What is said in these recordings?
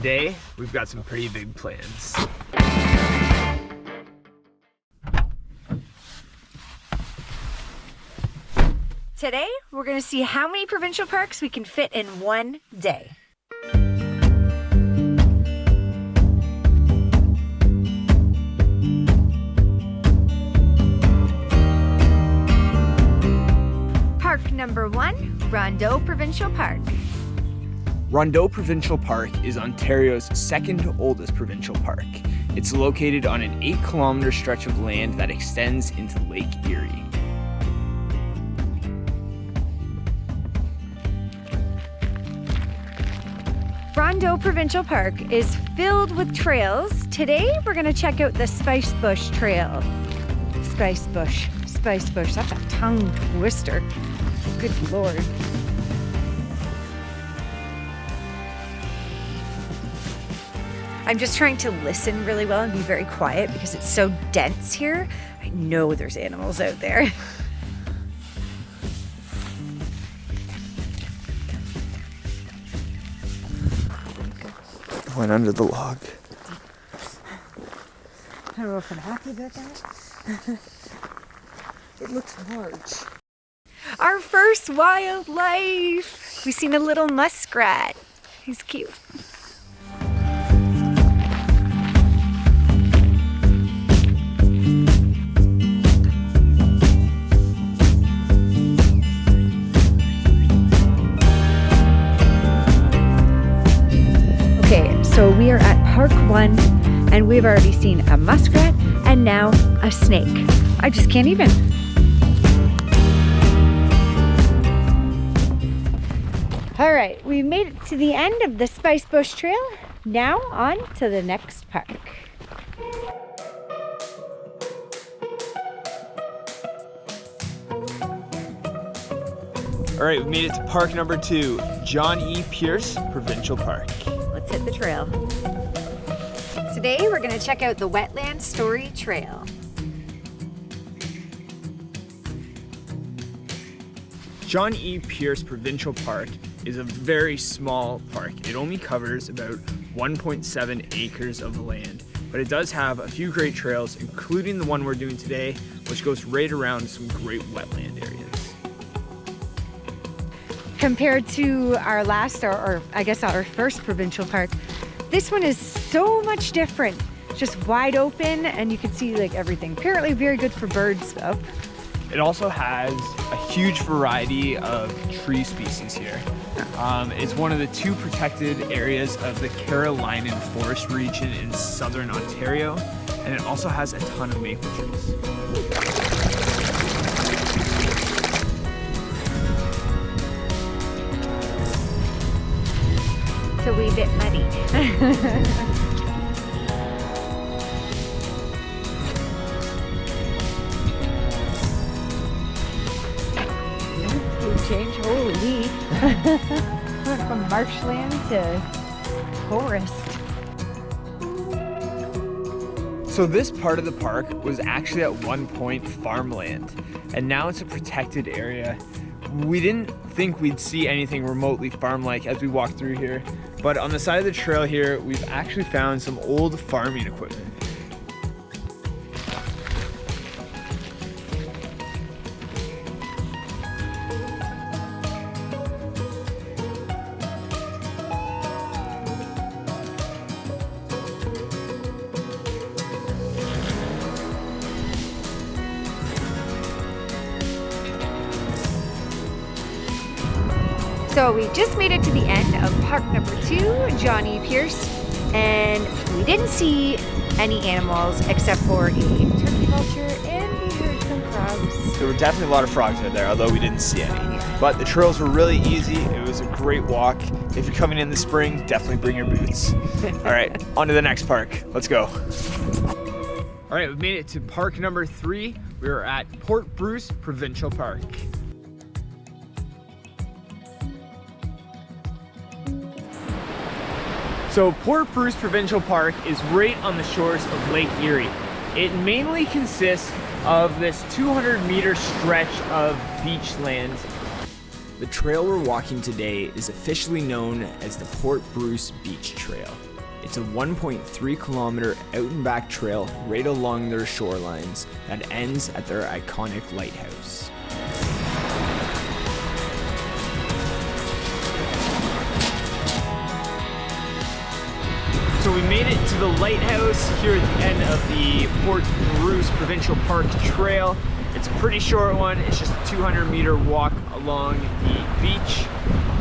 today we've got some pretty big plans. Today, we're gonna see how many provincial parks we can fit in one day. Park number 1, Rondo Provincial Park. Rondo Provincial Park is Ontario's second oldest provincial park. It's located on an 8-kilometer stretch of land that extends into Lake Erie. Rondo Provincial Park is filled with trails. Today, we're gonna check out the Spice Bush Trail. Spice Bush, that's a tongue twister. Good Lord. I'm just trying to listen really well and be very quiet because it's so dense here. I know there's animals out there. Went under the log. I don't know if I'm happy about that. It looks large. Our first wildlife! We've seen a little muskrat. He's cute. Okay, so we are at Park 1 and we've already seen a muskrat and now a snake. I just can't even. All right, we made it to the end of the Spice Bush Trail. Now on to the next park. All right, we made it to park number 2, John E. Pearce Provincial Park. Let's hit the trail. Today we're gonna check out the Wetland Story Trail. John E. Pearce Provincial Park is a very small park. It only covers about 1.7 acres of land, but it does have a few great trails, including the one we're doing today, which goes right around some great wetland areas. Compared to our last, or I guess our first provincial park, this one is so much different. Just wide open and you can see like everything. Apparently very good for birds though. It also has a huge variety of tree species here. It's one of the 2 protected areas of the Carolinian Forest region in southern Ontario, and it also has a ton of maple trees. It's a wee bit muddy. Change, holy. Went from marshland to forest. So this part of the park was actually at one point farmland, and now it's a protected area. We didn't think we'd see anything remotely farm-like as we walked through here, but on the side of the trail here, we've actually found some old farming equipment. So we just made it to the end of park number 2, John E. Pearce, and we didn't see any animals except for a turkey vulture, and we heard some frogs. There were definitely a lot of frogs out there, although we didn't see any. But the trails were really easy. It was a great walk. If you're coming in the spring, definitely bring your boots. All right, on to the next park. Let's go. All right, we made it to park number 3. We are at Port Bruce Provincial Park. So Port Bruce Provincial Park is right on the shores of Lake Erie. It mainly consists of this 200-meter stretch of beach land. The trail we're walking today is officially known as the Port Bruce Beach Trail. It's a 1.3 kilometer out and back trail right along their shorelines that ends at their iconic lighthouse. So we made it to the lighthouse here at the end of the Pearce Provincial Park Trail. It's a pretty short one. It's just a 200-meter walk along the beach,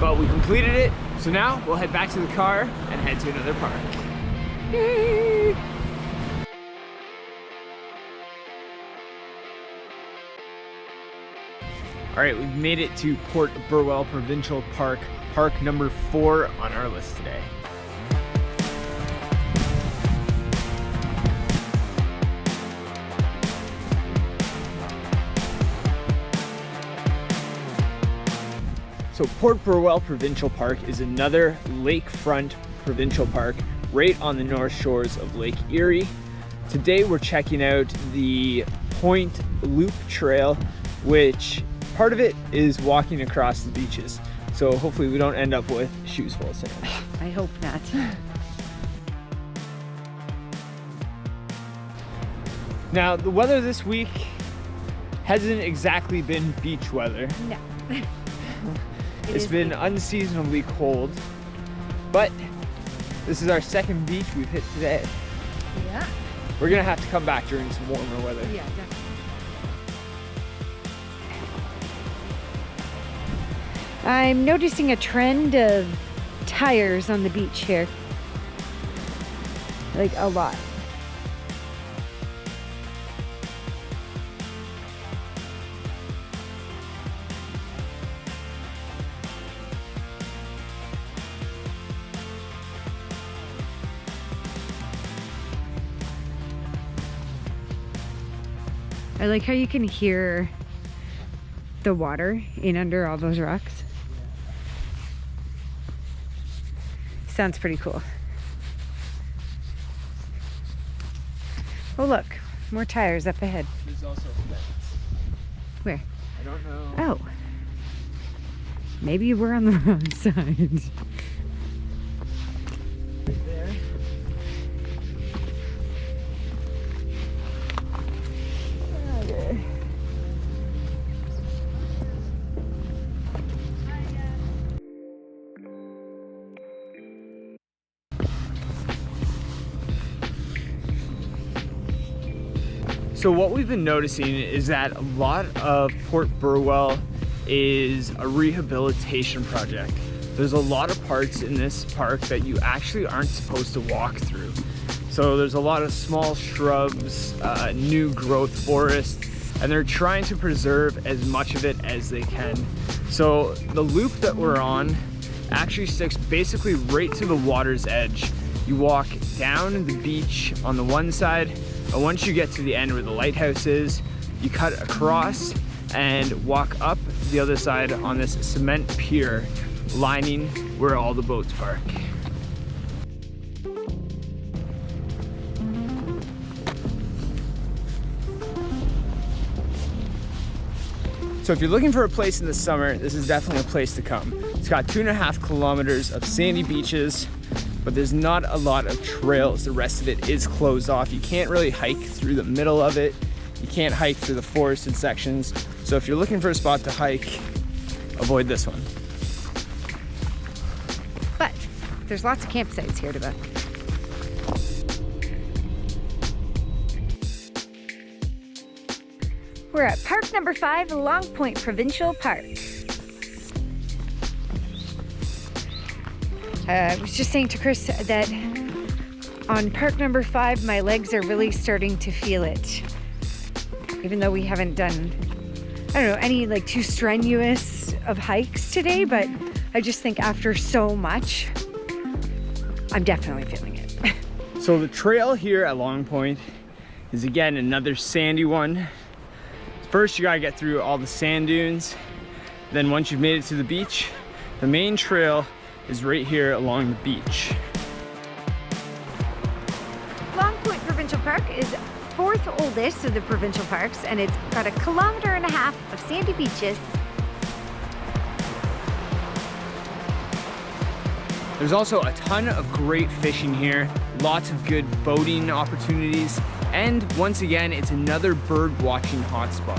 but we completed it. So now we'll head back to the car and head to another park. Yay! All right, we've made it to Port Burwell Provincial Park, park number 4 on our list today. So Port Burwell Provincial Park is another lakefront provincial park right on the north shores of Lake Erie. Today we're checking out the Point Loop Trail, which part of it is walking across the beaches. So hopefully we don't end up with shoes full of sand. I hope not. Now the weather this week hasn't exactly been beach weather. No. It's been unseasonably cold, but this is our second beach we've hit today. Yeah. We're gonna have to come back during some warmer weather. Yeah, definitely. I'm noticing a trend of tires on the beach here. Like a lot. I like how you can hear the water in under all those rocks. Sounds pretty cool. Oh look, more tires up ahead. There's also a fence. Where? I don't know. Oh. Maybe we're on the wrong side. Right there. Okay. So what we've been noticing is that a lot of Port Burwell is a rehabilitation project. There's a lot of parts in this park that you actually aren't supposed to walk through. So there's a lot of small shrubs, new growth forest, and they're trying to preserve as much of it as they can. So the loop that we're on actually sticks basically right to the water's edge. You walk down the beach on the one side, and once you get to the end where the lighthouse is, you cut across and walk up the other side on this cement pier lining where all the boats park. So if you're looking for a place in the summer, this is definitely a place to come. It's got 2.5 kilometers of sandy beaches, but there's not a lot of trails. The rest of it is closed off. You can't really hike through the middle of it. You can't hike through the forested sections. So if you're looking for a spot to hike, avoid this one. But there's lots of campsites here to book. We're at park number 5, Long Point Provincial Park. I was just saying to Chris that on park number 5, my legs are really starting to feel it. Even though we haven't done, I don't know, any like too strenuous of hikes today, but I just think after so much, I'm definitely feeling it. So the trail here at Long Point is again another sandy one. First, you gotta get through all the sand dunes. Then once you've made it to the beach, the main trail is right here along the beach. Long Point Provincial Park is 4th oldest of the provincial parks, and it's got 1.5 kilometers of sandy beaches. There's also a ton of great fishing here, lots of good boating opportunities, and once again, it's another bird watching hotspot.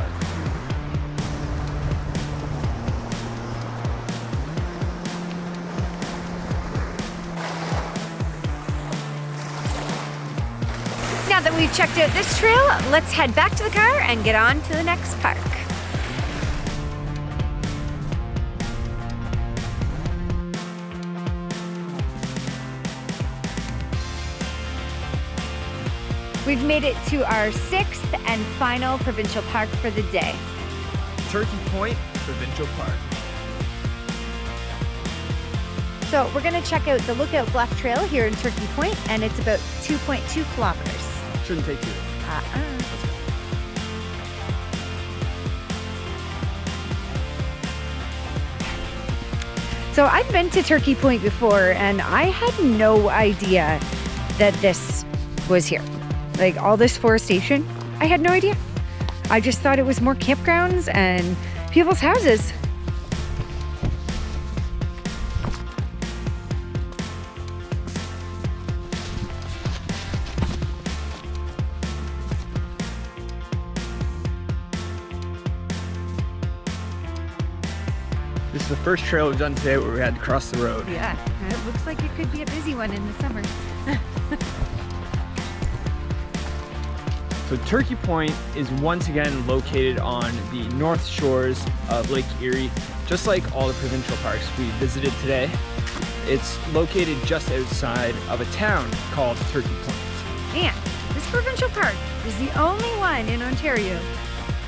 Now that we've checked out this trail, let's head back to the car and get on to the next park. We've made it to our 6th and final provincial park for the day. Turkey Point Provincial Park. So we're gonna check out the Lookout Bluff Trail here in Turkey Point, and it's about 2.2 kilometers. Shouldn't take too long. So I've been to Turkey Point before, and I had no idea that this was here. Like all this forestation, I had no idea. I just thought it was more campgrounds and people's houses. This is the first trail we've done today where we had to cross the road. Yeah, it looks like it could be a busy one in the summer. So Turkey Point is once again located on the north shores of Lake Erie, just like all the provincial parks we visited today. It's located just outside of a town called Turkey Point. And this provincial park is the only one in Ontario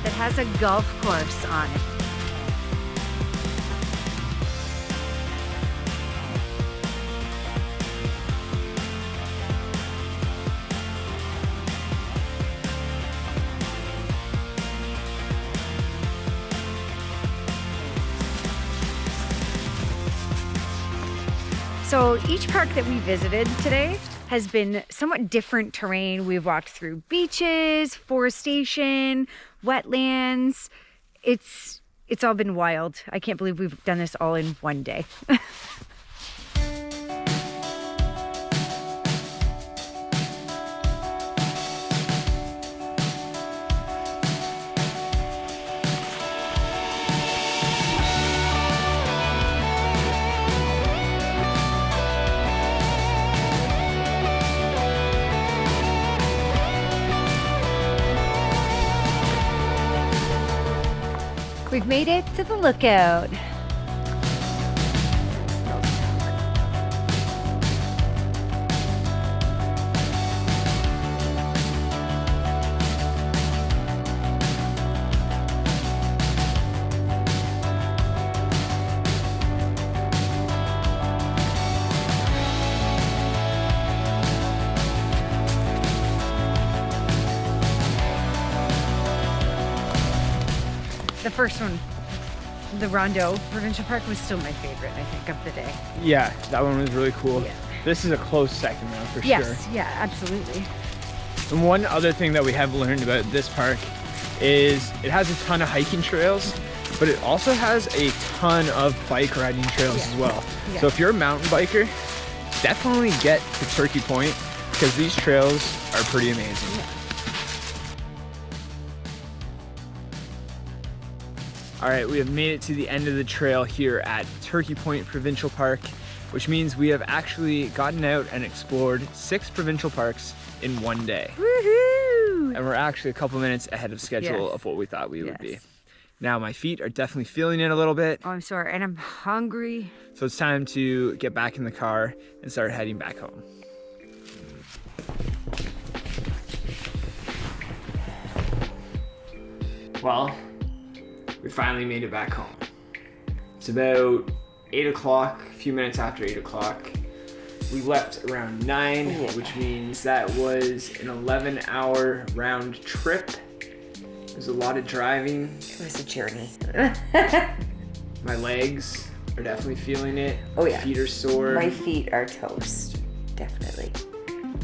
that has a golf course on it. So each park that we visited today has been somewhat different terrain. We've walked through beaches, forestation, wetlands. It's all been wild. I can't believe we've done this all in one day. We've made it to the Lookout. The first one, the Rondo Provincial Park, was still my favorite, I think, of the day. Yeah, that one was really cool. Yeah. This is a close second though, for sure. Yes, yeah, absolutely. And one other thing that we have learned about this park is it has a ton of hiking trails, but it also has a ton of bike riding trails as well. Yeah. So if you're a mountain biker, definitely get to Turkey Point because these trails are pretty amazing. Yeah. All right, we have made it to the end of the trail here at Turkey Point Provincial Park, which means we have actually gotten out and explored 6 provincial parks in one day. Woohoo! And we're actually a couple minutes ahead of schedule of what we thought we would be. Now my feet are definitely feeling it a little bit. Oh, I'm sorry, and I'm hungry. So it's time to get back in the car and start heading back home. Well, we finally made it back home. It's about 8 o'clock, a few minutes after 8 o'clock. We left around 9, which means that was an 11-hour round trip. There's a lot of driving. It was a journey. My legs are definitely feeling it. Oh yeah. Feet are sore. My feet are toast, definitely.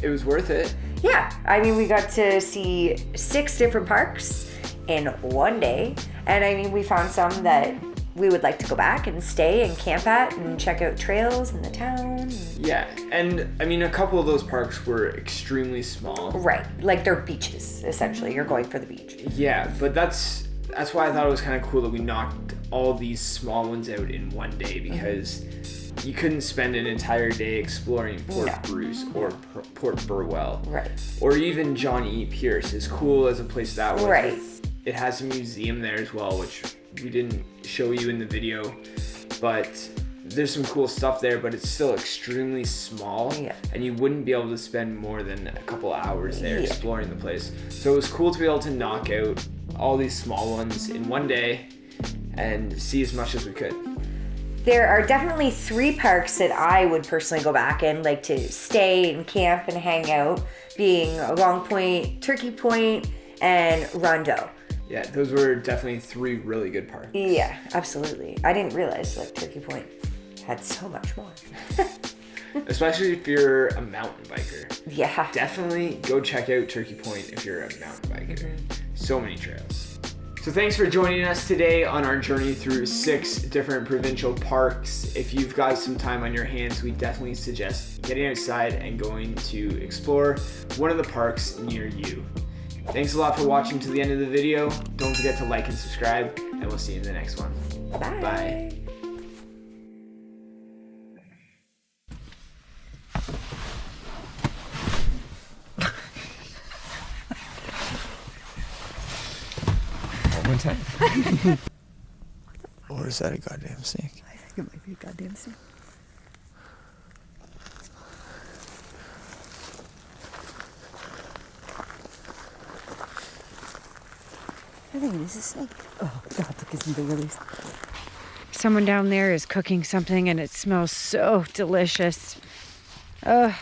It was worth it. Yeah, I mean, we got to see 6 different parks in one day. And I mean, we found some that we would like to go back and stay and camp at and check out trails in the town. Yeah, and I mean, a couple of those parks were extremely small. Right, like they're beaches, essentially. You're going for the beach. Yeah, but that's why I thought it was kind of cool that we knocked all these small ones out in one day, because you couldn't spend an entire day exploring Port Bruce or Port Burwell. Right. Or even Johnny Pearce, as cool as a place that was. Right. It has a museum there as well, which we didn't show you in the video, but there's some cool stuff there, but it's still extremely small, and you wouldn't be able to spend more than a couple hours there exploring the place. So it was cool to be able to knock out all these small ones in one day and see as much as we could. There are definitely 3 parks that I would personally go back and like to stay and camp and hang out, being Long Point, Turkey Point, and Rondo. Yeah, those were definitely 3 really good parks. Yeah, absolutely. I didn't realize like Turkey Point had so much more. Especially if you're a mountain biker. Yeah. Definitely go check out Turkey Point if you're a mountain biker. So many trails. So thanks for joining us today on our journey through 6 different provincial parks. If you've got some time on your hands, we definitely suggest getting outside and going to explore one of the parks near you. Thanks a lot for watching to the end of the video. Don't forget to like and subscribe, and we'll see you in the next one. Bye. Bye. One time. Or is that a goddamn snake? I think it might be a goddamn snake. I think it is a snake. Oh God, look, isn't it really? Someone down there is cooking something and it smells so delicious. Ugh.